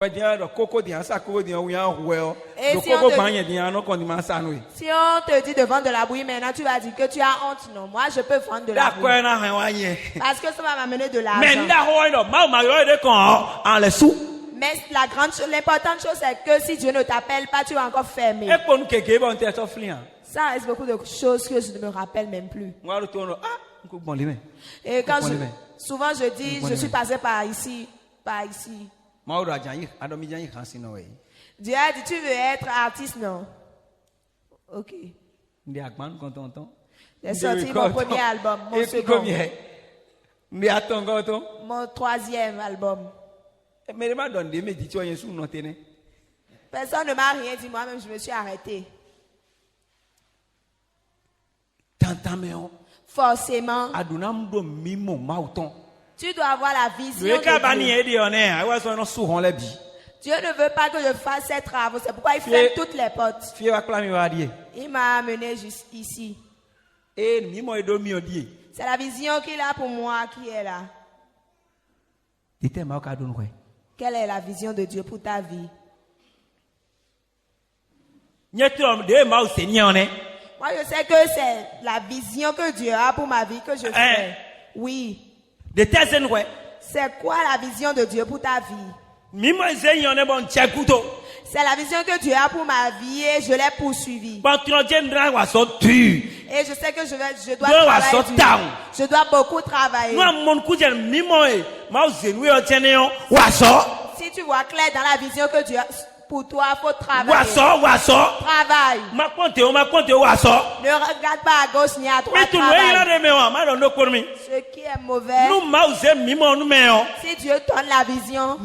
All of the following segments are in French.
Et si on te dit de vendre de la bouillie, maintenant tu vas dire que tu as honte. Non, moi je peux vendre de la bouillie. Parce que ça va m'amener de l'argent. Mais l'importante chose c'est que si Dieu ne t'appelle pas, tu vas encore fermer. Ça reste beaucoup de choses que je ne me rappelle même plus. Et quand souvent je dis, je suis passé par ici, par ici. Dieu a dit, tu veux être artiste, non? Ok. J'ai sorti mon premier album, mon second. Mon troisième album. Personne ne m'a rien dit, moi-même je me suis arrêté. Forcément. Tu dois avoir la vision de Dieu. Dieu ne veut pas que je fasse ces travaux. C'est pourquoi il ferme toutes les portes. Il m'a amené jusqu'ici. C'est la vision qu'il a pour moi qui est là. Quelle est la vision de Dieu pour ta vie? Moi, je sais que c'est la vision que Dieu a pour ma vie que je fais. Oui. C'est quoi la vision de Dieu pour ta vie? C'est la vision que Dieu a pour ma vie et je l'ai poursuivie. Et je sais que je dois travailler. Je dois beaucoup travailler. Si tu vois clair dans la vision que Dieu a pour toi, il faut travailler. Travaille. Ne regarde pas à gauche ni à droite. Ce qui est mauvais. Si Dieu donne la vision.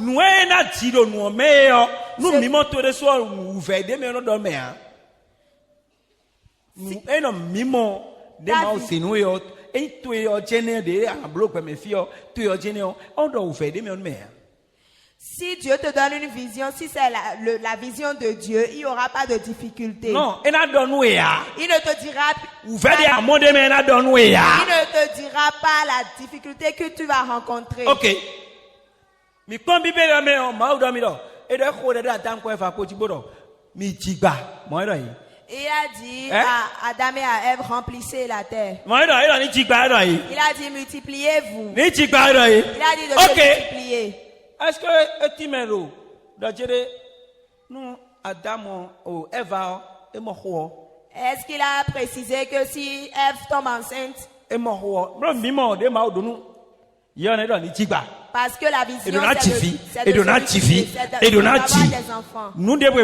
Si Dieu te donne une vision, si c'est la vision de Dieu, il n'y aura pas de difficulté. Non, il ne te dira pas la difficulté que tu vas rencontrer. Ok. Il a dit à Adam et à Ève, remplissez la terre. Il a dit multipliez-vous. Il a dit de se multiplier. Est-ce que Timero, nous, Adam ou Eva, est-ce qu'il a précisé que si Ève tombe enceinte, parce que la vision c'est de avoir des enfants. Nous devons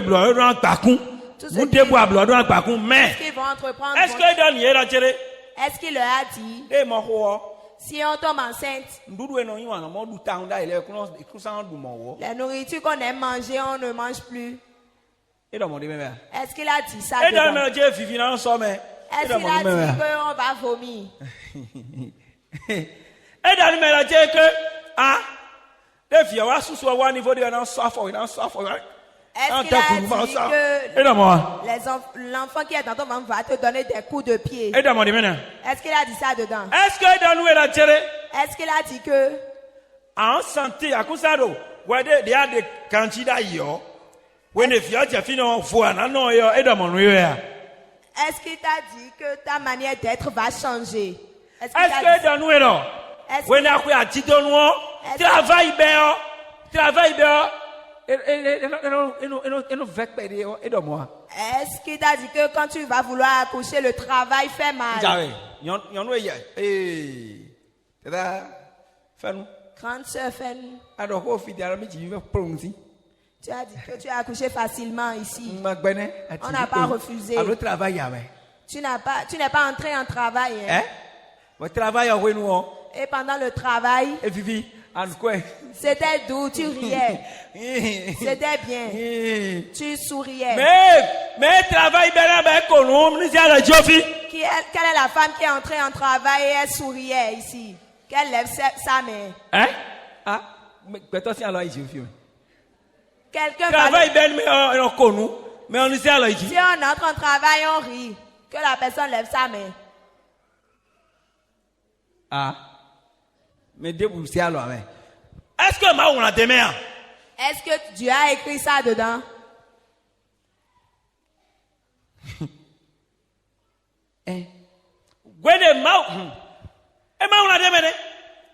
mais est-ce qu'il leur a dit si on tombe enceinte, la nourriture qu'on aime manger, on ne mange plus. Est-ce qu'il a dit ça dedans? Est-ce qu'il a dit qu'on va vomir? Est-ce qu'il a dit que l'enfant qui est dans ton ventre va te donner des coups de pied? Est-ce qu'il a dit ça dedans? Est-ce qu'il a dit que en santé, à cause de il y a des candidats est-ce qu'il t'a dit que ta manière d'être va changer? Est-ce que dans nous travail est-ce qu'il t'a dit que quand tu vas vouloir accoucher, le travail fait mal? Grande sœur Fen, tu as dit que tu as accouché facilement ici. On n'a pas refusé. Tu n'es pas entré en travail. Hein? Et pendant le travail, c'était doux, tu riais. C'était bien. Tu souriais. Mais travail quelle est la femme qui est entrée en travail et elle souriait ici? Qu'elle lève sa main. Quelqu'un travail mais on si on entre en travail, on rit. Que la personne lève sa main. Mais est-ce que on a demain? Est-ce que Dieu a écrit ça dedans?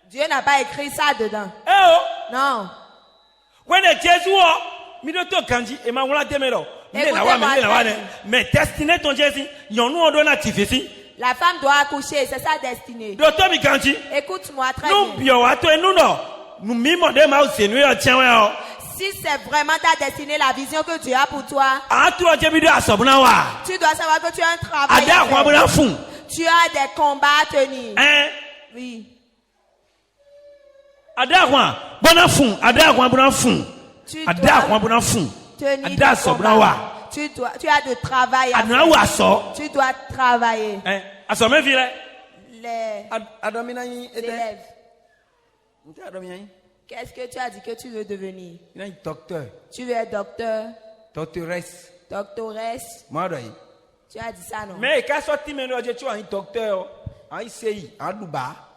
Dieu n'a pas écrit ça dedans. Non. Mais destiné ton Jésus, la femme doit accoucher, c'est sa destinée. Écoute-moi très bien. Si c'est vraiment ta destinée, la vision que Dieu a pour toi, tu dois savoir que tu as un travail à faire. Tu as des combats à tenir. Oui. Tu dois tenir des combats. Tu as de travail à faire. Tu dois travailler. Les élèves. Qu'est-ce que tu as dit que tu veux devenir? Docteur. Tu veux être docteur? Doctoresse. Doctoresse. Tu as dit ça, non? Mais quand tu es un docteur,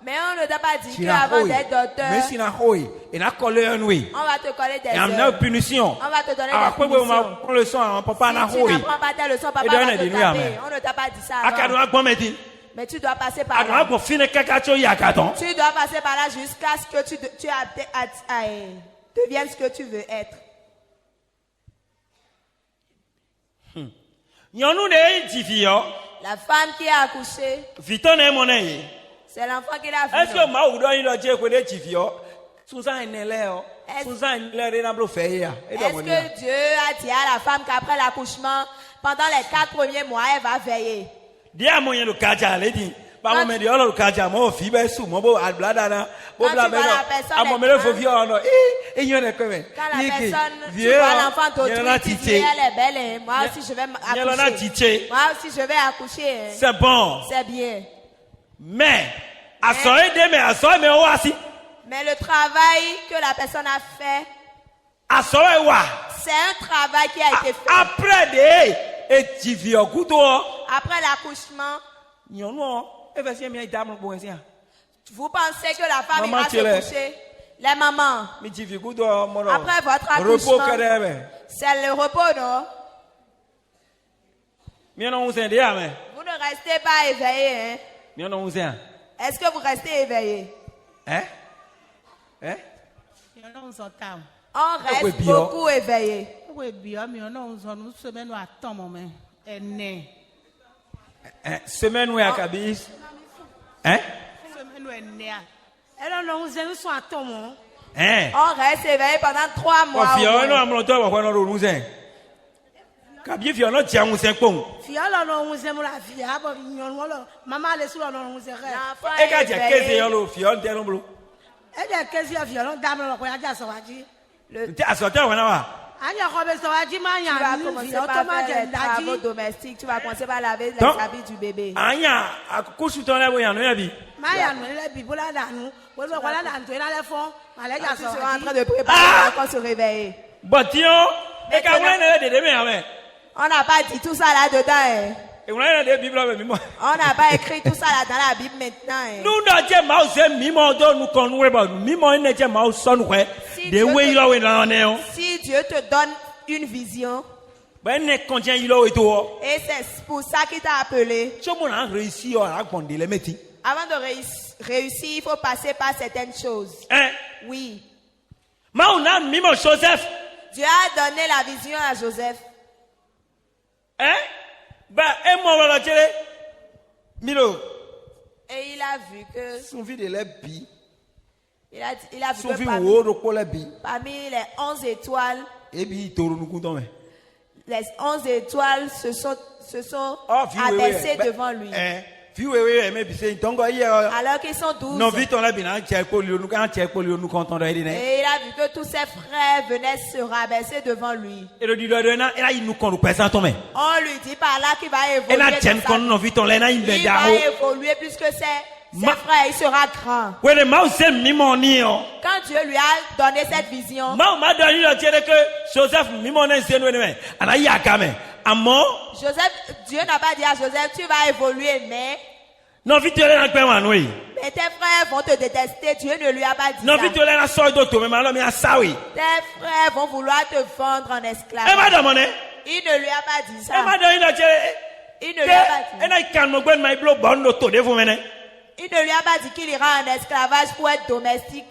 mais on ne t'a pas dit qu'avant d'être docteur, on va te coller des heures. Punition. On va te donner des punitions. Si tu n'apprends pas ta leçon, papa va te taper. On ne t'a pas dit ça avant. Mais tu dois passer par là. Tu dois passer par là jusqu'à ce que tu deviennes ce que tu veux être. La femme qui a accouché, c'est l'enfant qui l'a vu. Est-ce que Dieu a dit à la femme qu'après l'accouchement, pendant les 4 premiers mois, elle va veiller? Quand tu vois la personne, tu vois l'enfant d'autrui, tu dis, elle est belle, moi aussi je vais accoucher. Moi aussi je vais accoucher. C'est bon. C'est bien. Mais le travail que la personne a fait, c'est un travail qui a été fait. Après l'accouchement, vous pensez que la femme ira se coucher? Les mamans, après votre accouchement, c'est le repos, non? Vous ne restez pas éveillé, hein? Est-ce que vous restez éveillé? On reste beaucoup éveillé. Semaine où il y a Kabis? On reste éveillé pendant 3 mois. Tu vas commencer par faire les travaux domestiques. Tu vas commencer par laver les habits du bébé. Je suis en train de préparer pour se réveiller. On n'a pas dit tout ça là-dedans. On n'a pas écrit tout ça là dans la Bible maintenant. Si Dieu te donne une vision, et c'est pour ça qu'il t'a appelé, avant de réussir, il faut passer par certaines choses. Oui. Dieu a donné la vision à Joseph. Et il a vu que il a vu que parmi les 11 étoiles, les 11 étoiles se sont abaissées devant lui. Alors qu'ils sont 12. Et il a vu que tous ses frères venaient se rabaisser devant lui. On lui dit par là qu'il va évoluer. Il va évoluer puisque ses frères, il sera grand. Quand Dieu lui a donné cette vision, Dieu n'a pas dit à Joseph, tu vas évoluer, mais Mais tes frères vont te détester, Dieu ne lui a pas dit ça. Tes frères vont vouloir te vendre en esclave. Il ne lui a pas dit ça. Il ne lui a pas dit. Il ne lui a pas dit qu'il ira en esclavage pour être domestique.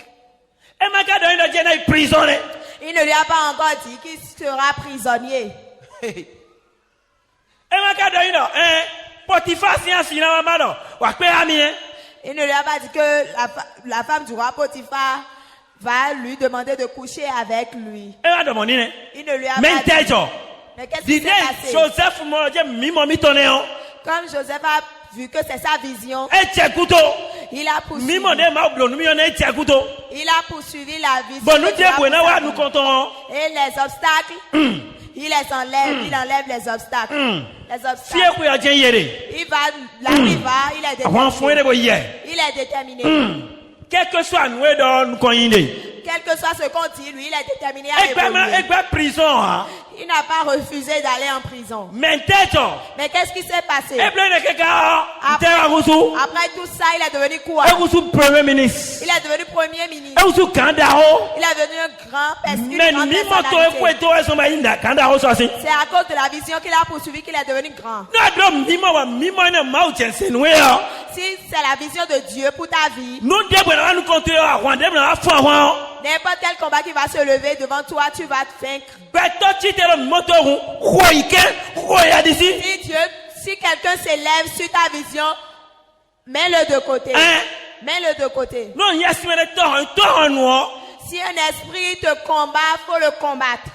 Il ne lui a pas encore dit qu'il sera prisonnier. Il ne lui a pas dit que la femme du roi Potiphar va lui demander de coucher avec lui. Il ne lui a pas dit. Mais qu'est-ce qui s'est passé? Comme Joseph a vu que c'est sa vision, il a poursuivi la vision. Et les obstacles, il enlève les obstacles. Les obstacles. Il est déterminé. Quel que soit ce qu'on dit, lui, il est déterminé à évoluer. Il n'a pas refusé d'aller en prison. Mais qu'est-ce qui s'est passé? Après tout ça, il est devenu quoi? Il est devenu premier ministre. Il est devenu un grand personnalité. C'est à cause de la vision qu'il a poursuivi qu'il est devenu grand. Si c'est la vision de Dieu pour ta vie, n'importe quel combat qui va se lever devant toi, tu vas te vaincre. Si quelqu'un s'élève sur ta vision, mets-le de côté. Mets-le de côté. Si un esprit te combat, faut le combattre.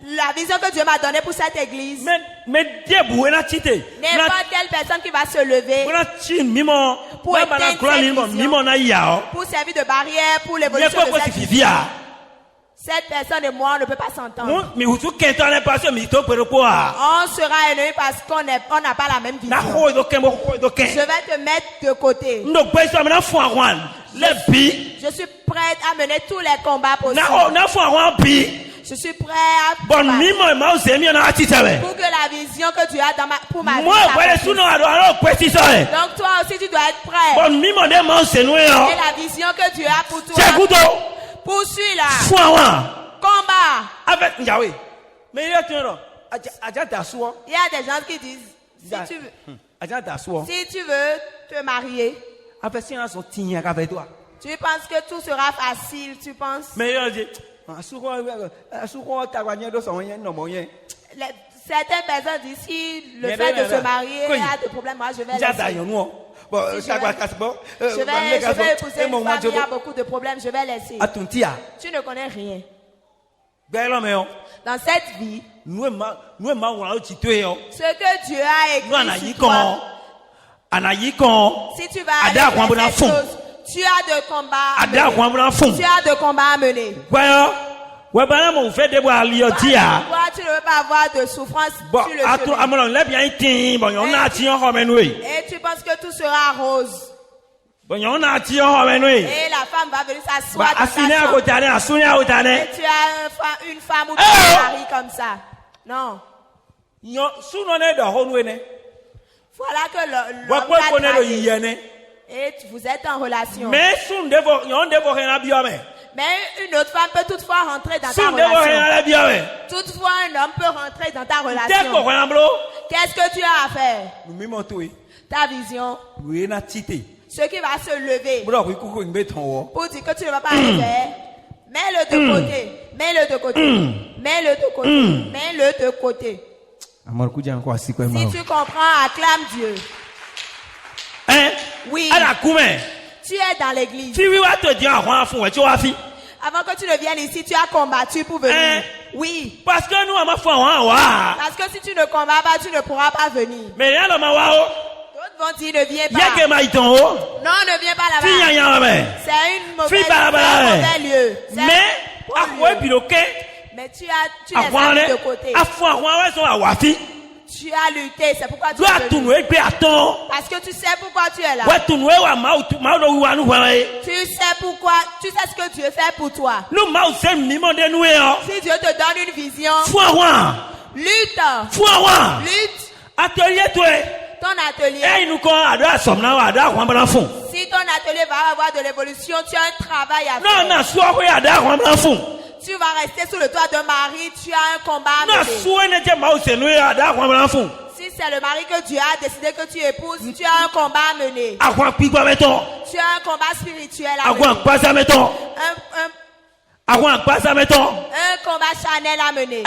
La vision que Dieu m'a donnée pour cette église, n'importe quelle personne qui va se lever pour éteindre cette vision, pour servir de barrière pour l'évolution de cette vision, cette personne et moi, on ne peut pas s'entendre. On sera ennemis parce qu'on n'a pas la même vision. Je vais te mettre de côté. Je suis prête à mener tous les combats possibles. Je suis prêt à pour que la vision que tu as pour ma vie. Donc toi aussi tu dois être prêt. Et la vision que tu as pour toi, poursuis-la. Combat. Il y a des gens qui disent, si tu veux te marier, tu penses que tout sera facile, tu penses? Certaines personnes disent, si le fait de se marier a des problèmes, moi je vais laisser. Je vais épouser une femme qui a beaucoup de problèmes, je vais laisser. Tu ne connais rien. Dans cette vie, ce que Dieu a écrit sur toi, si tu vas aller faire cette chose, tu as de combats à mener. Tu as de combats à mener. Pourquoi tu ne veux pas avoir de souffrance sur le chemin? Et tu penses que tout sera rose. Et la femme va venir s'asseoir dans ta chambre. Et tu as une femme ou tu as un mari comme ça. Non. Voilà que l'homme t'a trahi. Et vous êtes en relation. Mais une autre femme peut toutefois rentrer dans ta relation. Toutefois, un homme peut rentrer dans ta relation. Qu'est-ce que tu as à faire? Ta vision. Ce qui va se lever pour dire que tu ne vas pas aller faire. Mets-le de côté. Mets-le de côté. Mets-le de côté. Mets-le de côté. Si tu comprends, acclame Dieu. Oui. Tu es dans l'église. Avant que tu ne viennes ici, tu as combattu pour venir. Oui. Parce que si tu ne combats pas, tu ne pourras pas venir. D'autres vont dire ne viens pas. Non, ne viens pas là-bas. C'est un mauvais lieu. Mais tu les as mis de côté. Tu as lutté, c'est pourquoi tu es venu. Parce que tu sais pourquoi tu es là. Tu sais pourquoi, tu sais ce que Dieu fait pour toi. Si Dieu te donne une vision, lutte. Lutte. ton atelier, si ton atelier va avoir de l'évolution, tu as un travail à faire. Tu vas rester sous le toit d'un mari, tu as un combat à mener. Si c'est le mari que Dieu a décidé que tu épouses, tu as un combat à mener. Tu as un combat spirituel à mener. Un combat charnel à mener.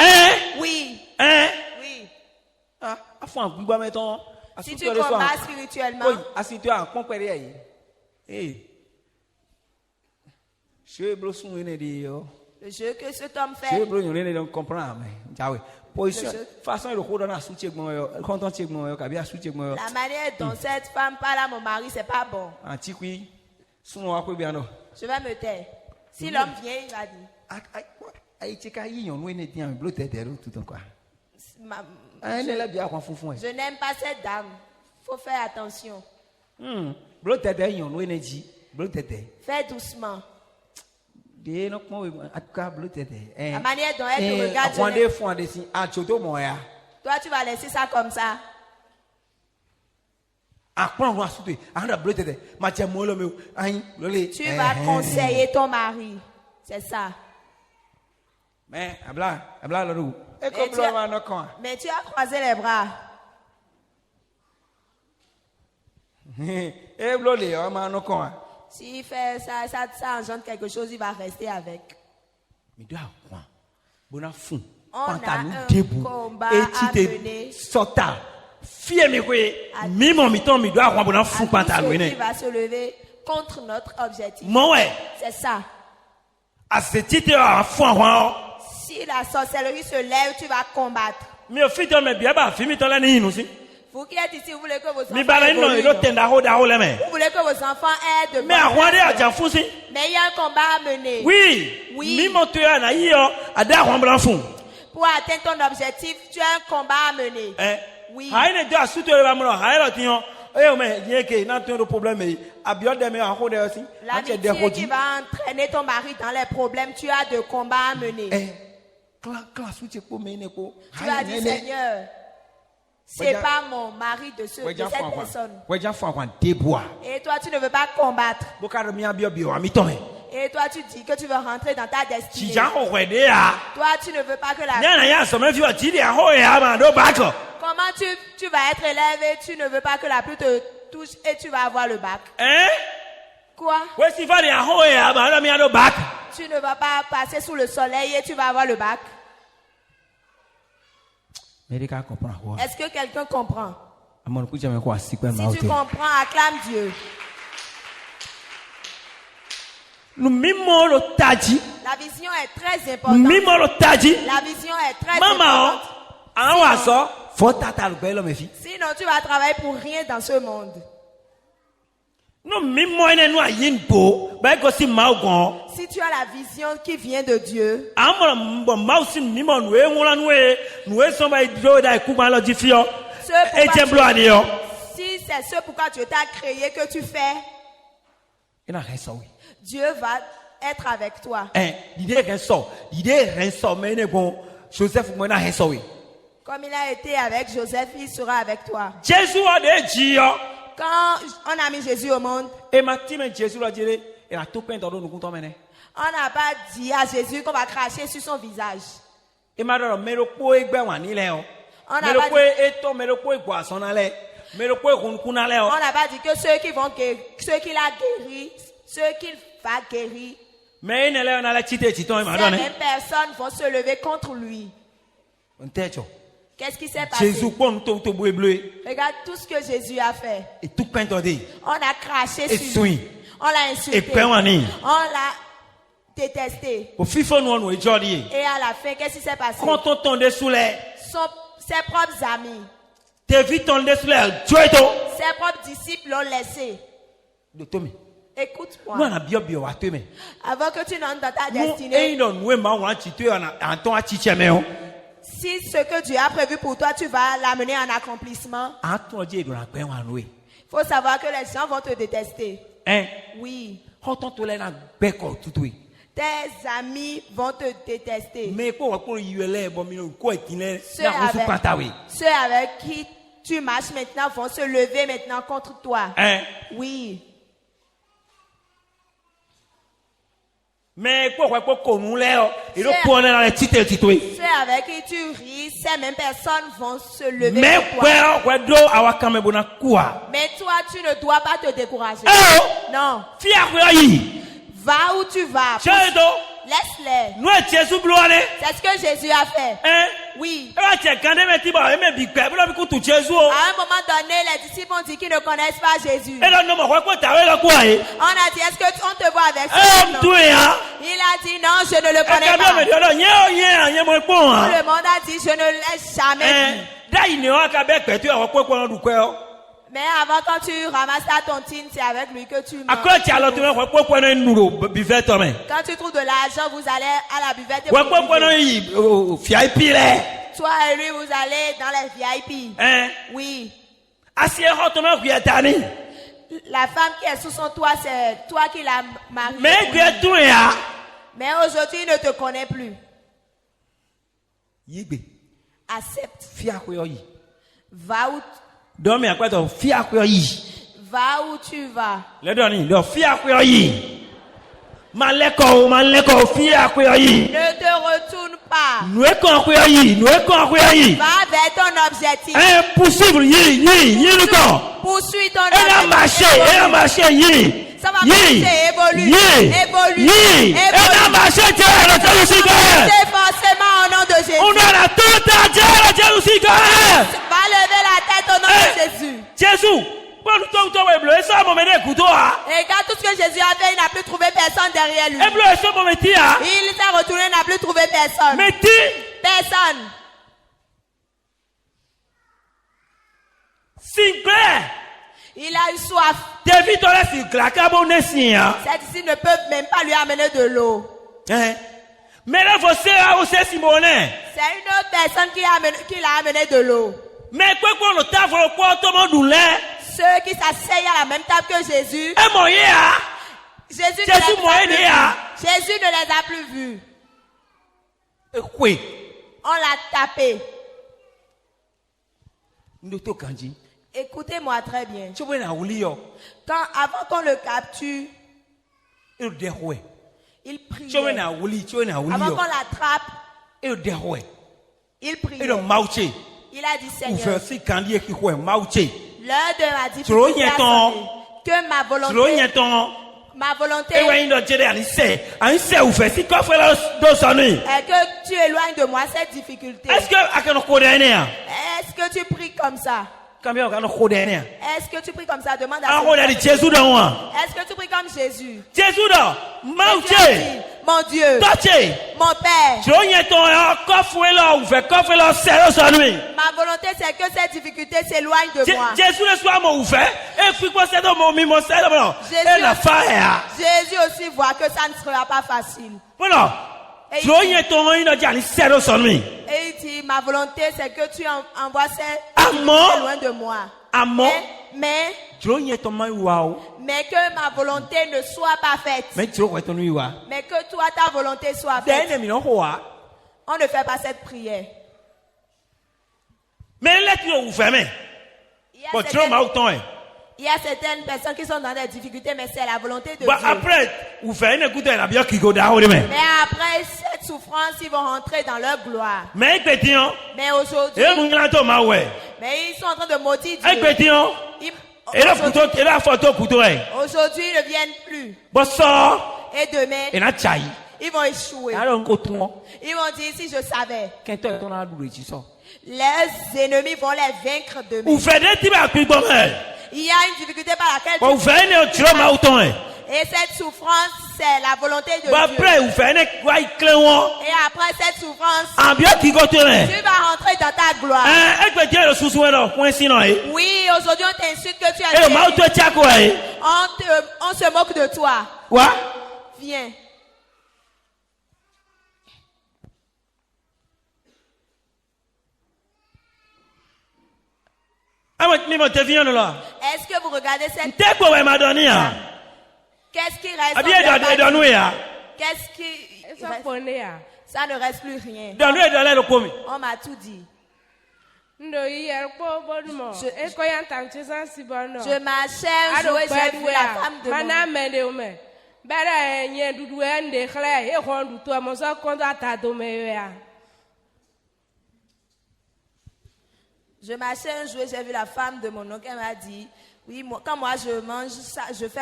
Oui. Oui. Si tu combats spirituellement, le jeu que cet homme fait, la manière dont cette femme parle à mon mari, c'est pas bon. Je vais me taire. Si l'homme vient, il va dire, je n'aime pas cette dame. Il faut faire attention. Fais doucement. La manière dont elle te regarde, toi tu vas laisser ça comme ça. Tu vas conseiller ton mari. C'est ça. Mais tu as croisé les bras. S'il fait ça engendre quelque chose, il va rester avec. On a un combat à mener. Qui va se lever contre notre objectif. C'est ça. Si la sorcellerie se lève, tu vas combattre. Vous qui êtes ici, vous voulez que vos enfants évoluent. Vous voulez que vos enfants aient de bonnes. Mais il y a un combat à mener. Oui. Pour atteindre ton objectif, tu as un combat à mener. Oui. L'amitié qui va entraîner ton mari dans les problèmes, tu as de combats à mener. Tu vas dire, Seigneur, c'est pas mon mari de cette personne. Et toi, tu ne veux pas combattre. Et toi, tu dis que tu veux rentrer dans ta destinée. Toi, tu ne veux pas que Comment tu vas être élevé, tu ne veux pas que la pluie te touche et tu vas avoir le bac. Quoi? Tu ne vas pas passer sous le soleil et tu vas avoir le bac. Est-ce que quelqu'un comprend? Si tu comprends, acclame Dieu. La vision est très importante. La vision est très importante. Sinon, tu vas travailler pour rien dans ce monde. Si tu as la vision qui vient de Dieu, si c'est ce pourquoi Dieu t'a créé que tu fais, Dieu va être avec toi. Comme il a été avec Joseph, il sera avec toi. Quand on a mis Jésus au monde, on n'a pas dit à Jésus qu'on va cracher sur son visage. On n'a pas dit que ceux qu'il a guéris, ceux qu'il va guérir, ces mêmes personnes vont se lever contre lui. Qu'est-ce qui s'est passé? Regarde tout ce que Jésus a fait. On a craché sur lui. On l'a insulté. On l'a détesté. Et à la fin, qu'est-ce qui s'est passé? Ses propres amis, ses propres disciples l'ont laissé. Écoute-moi. Avant que tu n'entres dans ta destinée, si ce que Dieu a prévu pour toi, tu vas l'amener en accomplissement. Il faut savoir que les gens vont te détester. Oui. Tes amis vont te détester. Ceux avec qui tu marches maintenant vont se lever maintenant contre toi. Hein? Oui. Mais pourquoi qu'on l'air et le C'est- point dans les titres titoués. Ceux avec qui tu ris, ces mêmes personnes vont se lever Mais contre toi. Mais toi, tu ne dois pas te décourager. Oh! Non. Fiakuyi. Va où tu vas. Chedo. Laisse-les. Nous Jésus bloane. C'est ce que Jésus a fait. Hein? Oui. Et tu quand même ti ba me bi pe bla bi ku Jésus. À un moment donné, les disciples ont dit qu'ils ne connaissent pas Jésus. Et là non moi quoi ta la quoi eh? On a dit, est-ce que on te voit avec ça? Tu es hein? Il a dit, non, je ne le connais Et pas. me dit non, mo pon Tout hein. le monde a dit, je ne l'ai jamais vu. Da ini o ka be pe tu wa ko ko du ko. Mais avant, quand tu ramasses ta tontine, c'est avec lui que tu manges. Akọ ti alo tu wa ko ko no nuro bi ve to me. Quand tu trouves de l'argent, vous allez à la buvette. Et Wa vous ko ko no buvez. yi VIP le. Toi et lui, vous allez dans les VIP. Hein? Oui. Asie ho to no ku etani. La femme qui est sous son toit, c'est toi qui l'as mariée. Mais que tu es hein? Mais aujourd'hui, il ne te connaît plus. Yigbe. Accepte. Fiakuyi. Va où, Donc mais quoi to fiakuyi. va où tu vas. Le doni do fiakuyi. Maleko fiakuyi. Ne te retourne pas. Nous kuyi. Va vers ton objectif. Impossible yi le temps. Poursuis ton Elle a marché yi. Ça va marcher, évolue. Elle a marché C'est forcément au nom de Jésus. On a la totale Jésus. Va lever la tête au nom de Jésus. Jésus. Bon toi bleu ça mon mener couteau ah. Regarde tout ce que Jésus a fait, il n'a plus trouvé personne derrière lui. Et bleu ça mon métier ah. Il s'est retourné, il n'a plus trouvé personne. Métier. Personne. Sinclair. Il a eu soif. David on laisse Sinclair cabonesi hein. Ces ici ne peuvent même pas lui amener de l'eau. Hein. Mais là vous c'est Simonet. C'est une autre personne qui l'a amené de l'eau. Mais quoi le table quoi tout le monde lait. Ceux qui s'asseyent à la même table que Jésus. Et moyen ah. Jésus Jésus moyen ah. Jésus ne les a plus vus. Oui. On l'a tapé. Nous te kanji. Écoutez-moi très bien. Tu vois na ulio. Avant qu'on le capture, Il déroué. il priait. Tu vois na uli, Avant qu'on l'attrape, Il déroué. il priait. Il mauché. Il a dit, Ou Seigneur, faire si kandi qui quoi mauché. l'heure de ma Tu vois, difficulté a sonné. Que ma Tu volonté, ton ma volonté et ouais ndo jere ani se ou faire si quoi faire dans son nuit. est que tu éloignes de moi cette difficulté. Est-ce que akano ko dernier? Est-ce que tu pries comme ça? Combien akano ko dernier? Est-ce que tu pries comme ça? Demande Ah à on a dit Jésus dans moi. Est-ce que tu pries comme Jésus? Jésus dans Jésus a mauché. dit, mon Dieu, Toché. mon Père, Tu vois ton coffre là ou faire coffre là c'est son nuit. ma volonté c'est que cette difficulté s'éloigne de moi. Jésus le soir mon ouvert et puis quoi c'est dans mon mimo c'est là. Et la faire. Jésus aussi voit que ça ne sera pas facile. Voilà. Et Tu vois ton il a dit c'est dans son nuit. Et il dit, ma volonté c'est que tu envoies cette Amen. difficulté loin de moi. Amen. Mais Tu vois ton main waouh. mais que ma volonté ne soit pas faite. Mais tu vois ton nuit waouh. Mais que toi, ta volonté soit faite. On ne fait pas cette prière. Mais là tu es ouvert mais. Il y a Bon tu certaines- m'as autant. Il y a certaines personnes qui sont dans des difficultés, mais c'est la volonté de Bah Dieu. après ouvert une écoute la bien qui go down mais. Mais après cette souffrance, ils vont rentrer dans leur gloire. Mais pétion. Mais aujourd'hui, Et mon grand Thomas ouais. mais ils sont en train de maudire Et Dieu. pétion. Ils- Et là Aujourd'hui, photo et là photo couteau. aujourd'hui, ils ne viennent plus. Bon ça Et demain, et na chai. ils vont échouer. Alors on ton. Ils vont dire, si je savais, Quand tu es dans la douleur tu sors. les ennemis vont les vaincre demain. Ouvert des types à plus bon. Il y a une difficulté par laquelle Bon ouvert une tu m'as autant. et cette souffrance, c'est la volonté de Bah Dieu. après ouvert une quoi cléon. Et après cette souffrance, Ambiance qui go tourner. tu vas rentrer dans ta gloire. Et pétion le sous là point sinon. Et Oui, aujourd'hui on t'insulte que tu as le mal te tient quoi. on se moque de toi. Quoi? Viens. Ah mais te viens là. Est-ce que vous regardez cette... T'es quoi m'a donné hein? Qu'est-ce qui reste? Ah bien donne nous hein. Qu'est-ce qui... reste? Ça ne reste plus rien. Donne nous le commis. On m'a tout dit. Je m'achève jouer, j'ai vu la femme de mon Je m'achève jouer, j'ai vu la femme de mon oncle, elle m'a dit, oui, moi, quand moi je mange ça, je fais...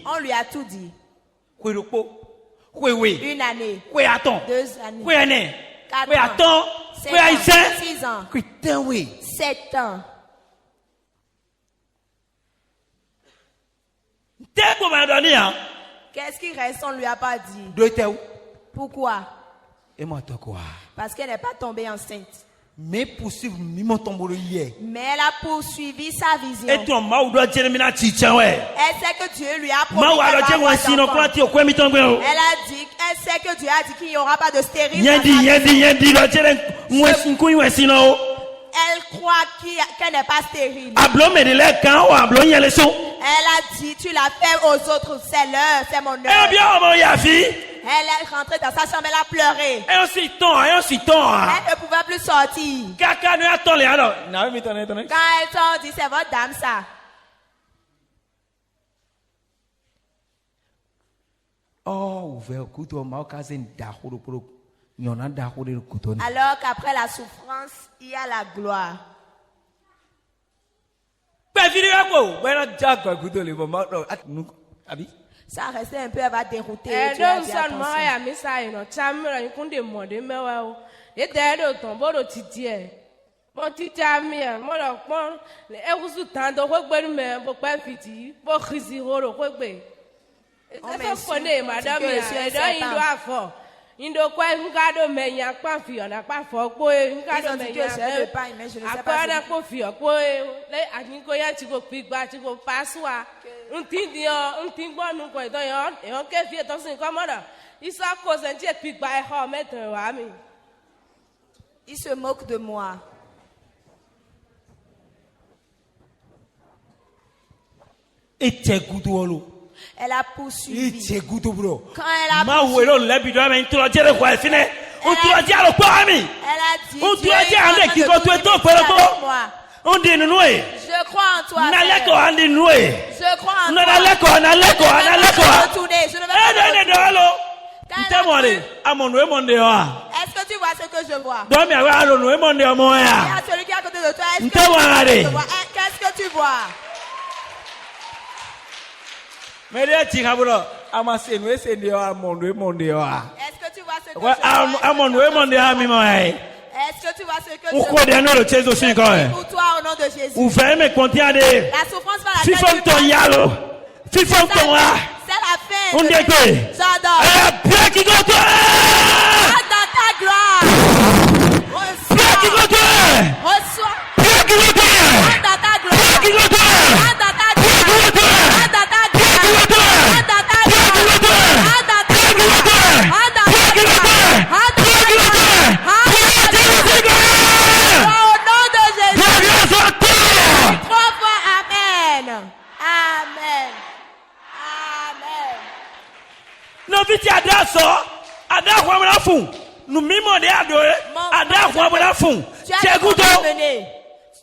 On lui a tout dit. Une année, 2 années, 4 ans, 5 ans, 6 ans, 7 ans. Qu'est-ce qui reste? On ne lui a pas dit. Pourquoi? Parce qu'elle n'est pas tombée enceinte. Mais elle a poursuivi sa vision. Elle sait que Dieu lui a promis qu'elle va avoir d'enfants. Elle sait que Dieu a dit qu'il n'y aura pas de stérile. Elle croit qu'elle n'est pas stérile. Elle a dit, tu l'as fait aux autres, c'est l'heure, c'est mon heure. Elle est rentrée dans sa chambre, elle a pleuré. Elle ne pouvait plus sortir. Quand elles ont dit, c'est votre dame ça. Alors qu'après la souffrance, il y a la gloire. Ça restait un peu, elle va dérouter. Tu vas dire attention. Indo kwa ngado menya kwa fio na kwa fo po ngado menya mais je ne sais pas si ko fio po le aninko ya ti ko pigba ti ko paswa ntinbo nu ko do yo e on ke fie to sin ko moda isa ko se ti pigba e ho metre wa mi. Il se moque de moi. Et t'es goudolo. Elle a poursuivi. Quand elle a poursuivi, elle a dit, Dieu est moi. Je crois en toi. Je crois en toi. Je ne vais pas retourner. Est-ce que tu vois ce que je vois? Il y a celui qui est à côté de toi. Est-ce que tu vois? Qu'est-ce que tu vois? Est-ce que tu vois ce que je vois? Est-ce que tu vois ce que je vois? Pour toi au nom de Jésus. La souffrance va la c'est la fin. J'adore. Dans ta gloire. Reçois. Dans ta gloire. Dans ta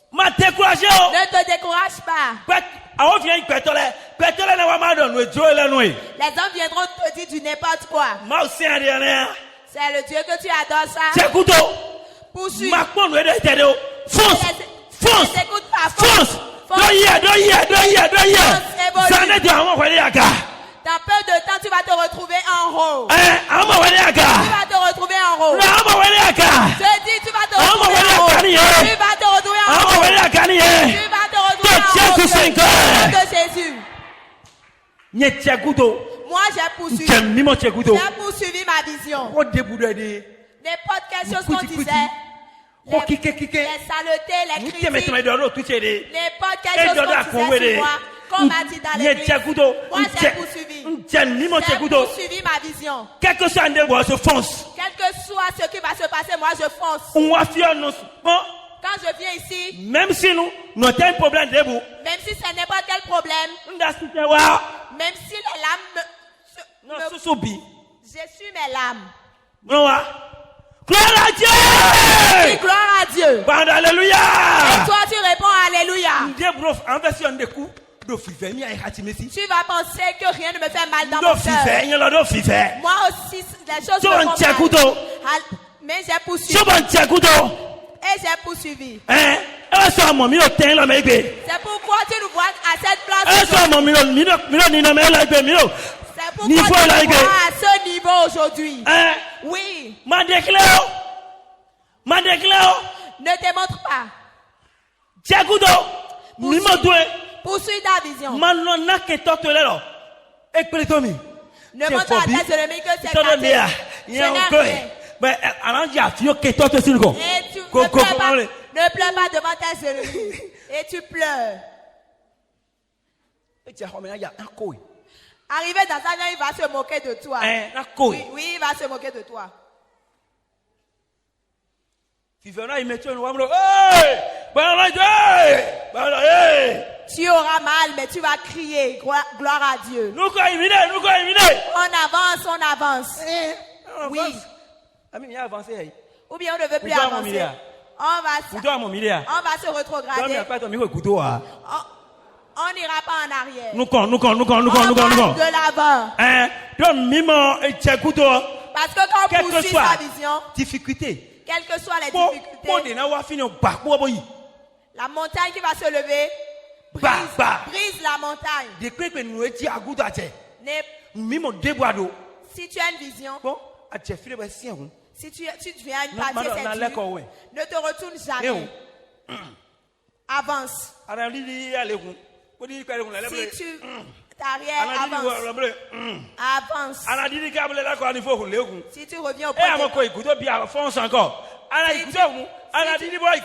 Ma découragé. Ne te décourage pas. Les hommes viendront te dire du n'importe quoi. C'est le Dieu que tu adores ça. Poursuis. Fonce. Dans peu de temps, tu vas te retrouver en haut. Tu vas te retrouver en haut. Je dis, tu vas te retrouver en haut. Tu vas te retrouver en haut. Tu vas te retrouver en haut. Au nom de Jésus. Moi, j'ai poursuivi ma vision. N'importe quelle chose qu'on disait. Les saletés, les critiques. N'importe quelle chose qu'on disait sur moi. Comme a dit dans l'église, moi j'ai poursuivi ma vision. Quel que soit ce qui va se passer, moi je fonce. Quand je viens ici, même si nous avons un problème debout, même si c'est n'importe quel problème, même si les lames j'essuie mes lames. Gloire à Dieu. Dis gloire à Dieu. Alléluia. Et toi, tu réponds alléluia. Tu vas penser que rien ne me fait mal dans mon cœur. Moi aussi, les choses me font mal. Mais j'ai poursuivi. Et j'ai poursuivi. C'est pourquoi tu nous vois à cette place. C'est pourquoi tu nous vois à ce niveau aujourd'hui. Oui. Ne te montre pas. Poursuis ta vision. Ne montre à tes ennemis que c'est gâté. Ce n'est rien. Et tu ne pleures pas devant tes ennemis. Et tu pleures. Arrivé dans sa vie, il va se moquer de toi. Oui, il va se moquer de toi. Tu auras mal, mais tu vas crier gloire à Dieu. On avance. Oui. Ou bien on ne veut plus avancer. On va se retrograder. On n'ira pas en arrière. On va de l'avant. Parce que quand on poursuit sa vision, quelles que soient les difficultés, la montagne qui va se lever brise la montagne. Si tu as une vision, si tu deviens une partie séduite, ne te retourne jamais. Avance. Si tu t'arrières, avance. Si tu reviens au point de départ,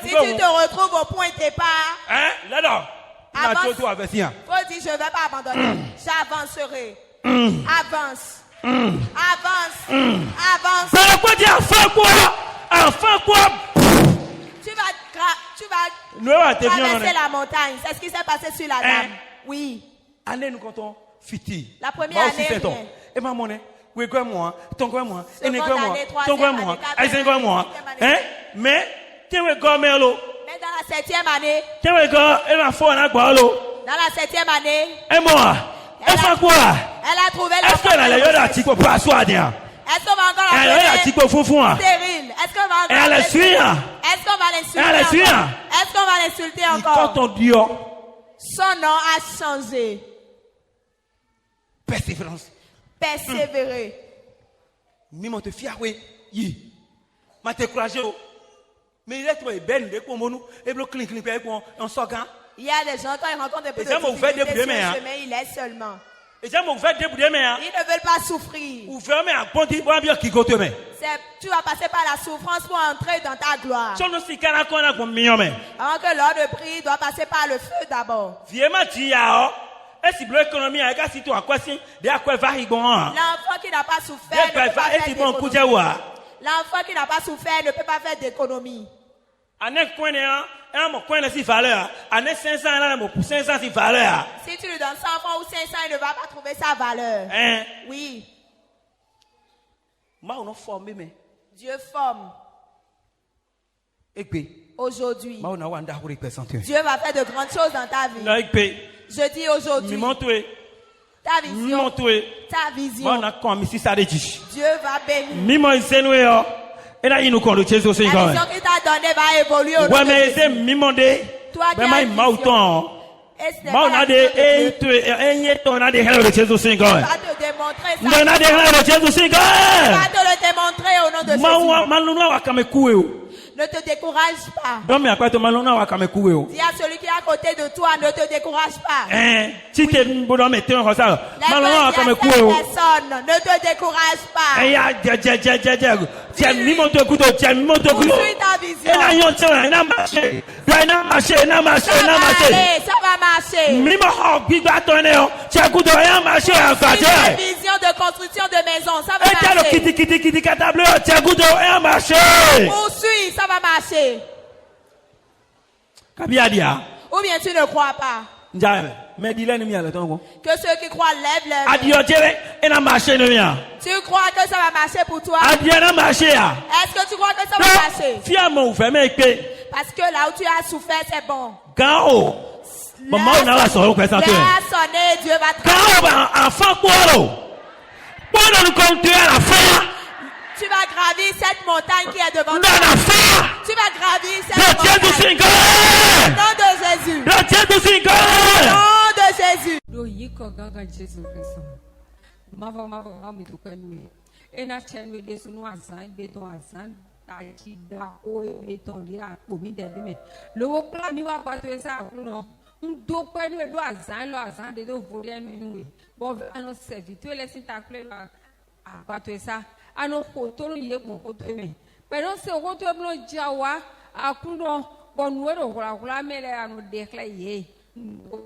si tu te retrouves au point de départ, avance. Faut dire, je ne vais pas abandonner. J'avancerai. Avance. Tu vas traverser la montagne. C'est ce qui s'est passé sur la dame. Oui. La première année, mais dans la 7e année, elle a trouvé la femme. Est-ce qu'on va encore stérile? Est-ce qu'on va l'insulter encore? Son nom a changé. Persévérer. Il y a des gens, quand ils rencontrent des difficultés sur le chemin, ils laissent seulement. Ils ne veulent pas souffrir. Tu vas passer par la souffrance pour entrer dans ta gloire. Avant que l'heure de prière doit passer par le feu d'abord. L'enfant qui n'a pas souffert ne peut pas faire d'économie. L'enfant qui n'a pas souffert ne peut pas faire d'économie. Si tu lui donnes 100 francs ou 500, il ne va pas trouver sa valeur. Oui. Dieu forme. Aujourd'hui, Dieu va faire de grandes choses dans ta vie. Je dis aujourd'hui, ta vision, Dieu va bénir. La vision qu'il t'a donnée va évoluer au nom de Jésus. Toi qui as une vision, et ce n'est pas la vision de Dieu. Il va te démontrer ça. Il va te le démontrer au nom de Jésus. Ne te décourage pas. Dis à celui qui est à côté de toi, ne te décourage pas. Oui. Personne, ne te décourage pas. Poursuis ta vision. Ça va marcher. Ta vision de construction de maison, ça va marcher. Poursuis, ça va marcher. Ou bien tu ne crois pas. Mais dis-le, que ceux qui croient lèvent les mains. Tu crois que ça va marcher pour toi? Est-ce que tu crois que ça va marcher? Parce que là où tu as souffert, c'est bon. L'heure a sonné, Dieu va te tu vas gravir cette montagne qui est devant toi. Tu vas gravir cette montagne. Au nom de Jésus. Au nom de Jésus. Ano kotoro ye bon kotome pero se koto blo jawa akuno bonwero kula mele ano dekla ye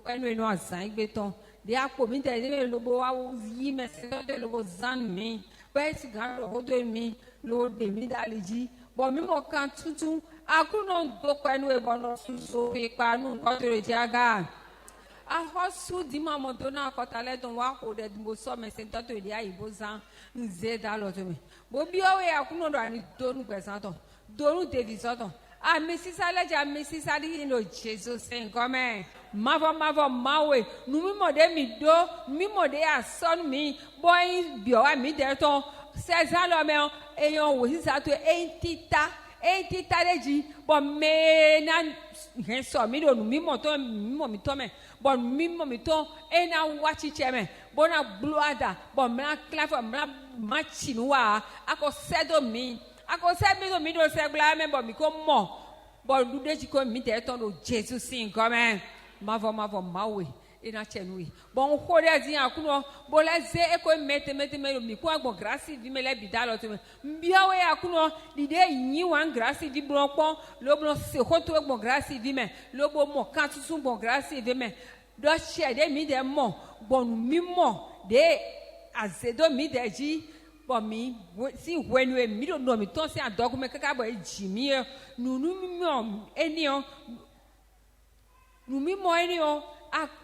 eno no azan beton de akomi de lobo wa yi meseto de lobo zan mi pesi gan lo koto mi lo de mi daliji bo mi mo kan tuntun akuno doko eno e bono so pe pa nu kotoro jaga ahosu di mama dona kotale don wa ko de mo so meseto to de ayibo zan nzeda lo to me bo bi o we akuno do ani donu pesanto donu devisoto a mesisa leja mesisa di no Jesus en come mavo mawe nu mi mo de mi do mi mo de ason mi boy bi o mi de to sezan lo me eyan wo sisa to entita leji bo me na hen so mi do nu mi mo mi to me bon mi mo mi to ena wachi cheme bona bloada bon mla clafo mla machinwa ako sedo mi do se gla me bon mi ko mo bon du de ji ko mi de to no Jesus sin come mavo mawe ina chenui bon khore azin akuno bola ze e ko mete mi ko agbon grasi vi mele bidalo to mbia we akuno dide yin wan grasi vi blonpon lo blon se khoto agbon grasi vi me lo bo mo kan tusun bon grasi vi me do shede mi de mo bon mi mo de azedo mi de ji bon mi si wenwe mi do no mi ton se adokume kaka bo ejimi nunu mi mo enion nu mi mo enion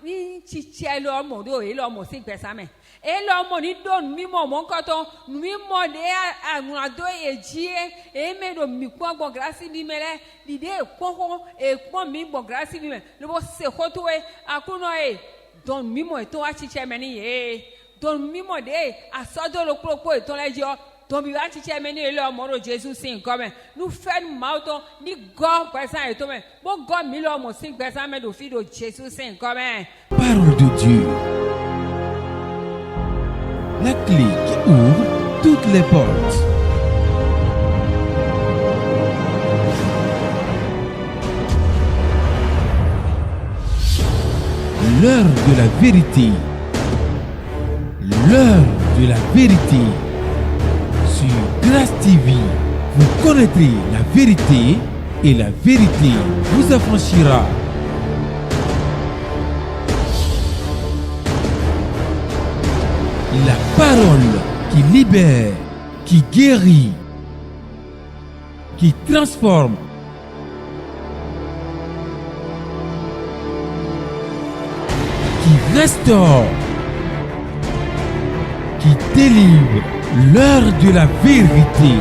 ni chiche lo mo do e lo mo si gbesame e lo mo ni do mi mo nkan to mi mo de anu ado ejie e me do mi ko gbon grasi di mele di de ko e pon mi gbon grasi di me lo bo se khoto e akuno e don mi mo e to wa chiche me ni e don mi mo de asodo lo propo e to lejo don bi wa chiche me ni lo mo ro Jesus sin come nu fen mauto ni go pesan e to me bo go mi lo mo sin pesan me do fi do Jesus sin come. Parole de Dieu, la clé qui ouvre toutes les portes. L'heure de la vérité. L'heure de la vérité. Sur Grâce TV, vous connaîtrez la vérité et la vérité vous affranchira. La parole qui libère, qui guérit, qui transforme, qui restaure, qui délivre. L'heure de la vérité.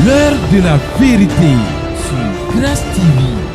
L'heure de la vérité sur Grâce TV.